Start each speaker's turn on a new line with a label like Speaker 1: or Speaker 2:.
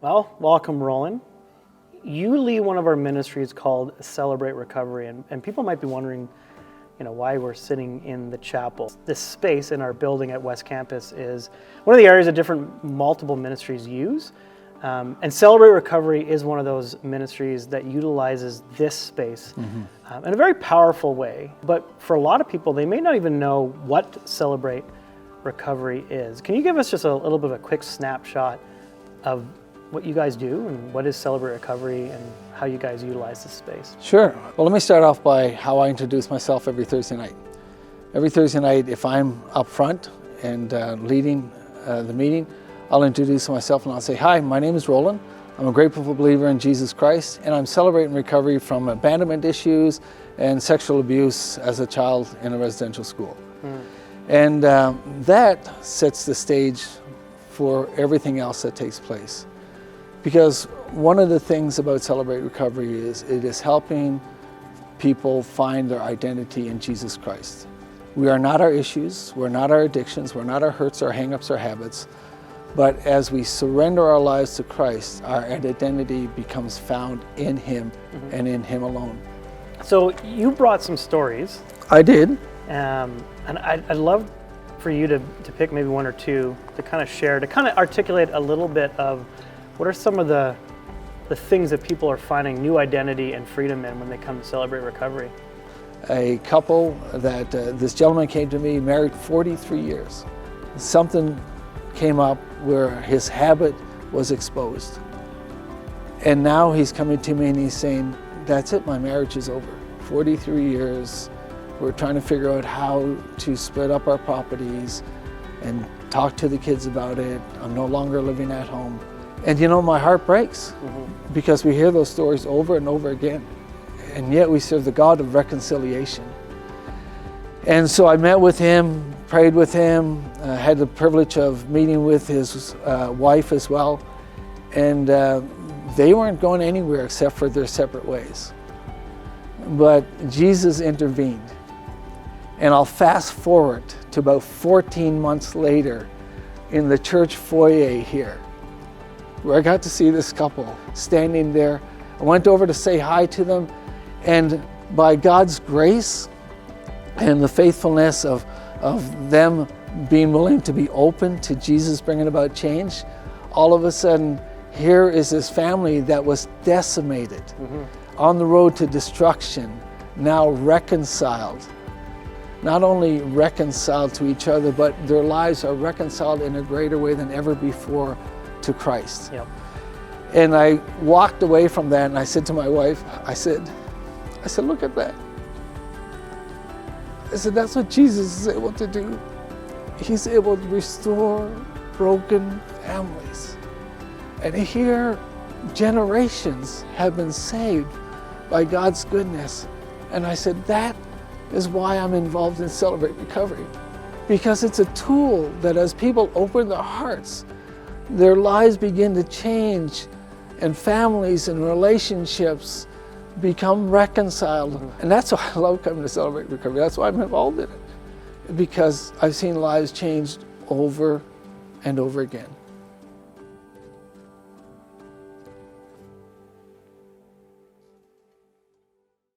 Speaker 1: Well, welcome, Roland. You lead one of our ministries called Celebrate Recovery, and people might be wondering, why we're sitting in the chapel. This space in our building at West Campus is one of the areas that different multiple ministries use, and Celebrate Recovery is one of those ministries that utilizes this space in a very powerful way. But for a lot of people, they may not even know what Celebrate Recovery is. Can you give us just a little bit of a quick snapshot of what you guys do and what is Celebrate Recovery and how you guys utilize this space?
Speaker 2: Sure. Well, let me start off by how I introduce myself every Thursday night. Every Thursday night, if I'm up front and leading the meeting, I'll introduce myself and I'll say, hi, my name is Roland. I'm a grateful believer in Jesus Christ, and I'm celebrating recovery from abandonment issues and sexual abuse as a child in a residential school. And that sets the stage for everything else that takes place. Because one of the things about Celebrate Recovery is it is helping people find their identity in Jesus Christ. We are not our issues, we're not our addictions, we're not our hurts, our hang-ups, our habits, but as we surrender our lives to Christ, our identity becomes found in Him and in Him alone.
Speaker 1: So you brought some stories.
Speaker 2: I did.
Speaker 1: And I'd love for you to pick maybe one or two to kind of share, to kind of articulate a little bit of what are some of the things that people are finding new identity and freedom in when they come to Celebrate Recovery?
Speaker 2: A couple that this gentleman came to me, married 43 years. Something came up where his habit was exposed. And now he's coming to me and he's saying, that's it, my marriage is over. 43 years, we're trying to figure out how to split up our properties and talk to the kids about it. I'm no longer living at home. And my heart breaks because we hear those stories over and over again. And yet we serve the God of reconciliation. And so I met with him, prayed with him, had the privilege of meeting with his wife as well. And they weren't going anywhere except for their separate ways. But Jesus intervened. And I'll fast forward to about 14 months later in the church foyer here, where I got to see this couple standing there. I went over to say hi to them, and by God's grace and the faithfulness of them being willing to be open to Jesus bringing about change, all of a sudden, here is this family that was decimated, on the road to destruction, now reconciled. Not only reconciled to each other, but their lives are reconciled in a greater way than ever before to Christ.
Speaker 1: Yep.
Speaker 2: And I walked away from that and I said to my wife, I said, look at that. I said, that's what Jesus is able to do. He's able to restore broken families. And here, generations have been saved by God's goodness. And I said, that is why I'm involved in Celebrate Recovery. Because it's a tool that as people open their hearts, their lives begin to change, and families and relationships become reconciled. And that's why I love coming to Celebrate Recovery. That's why I'm involved in it. Because I've seen lives changed over and over again.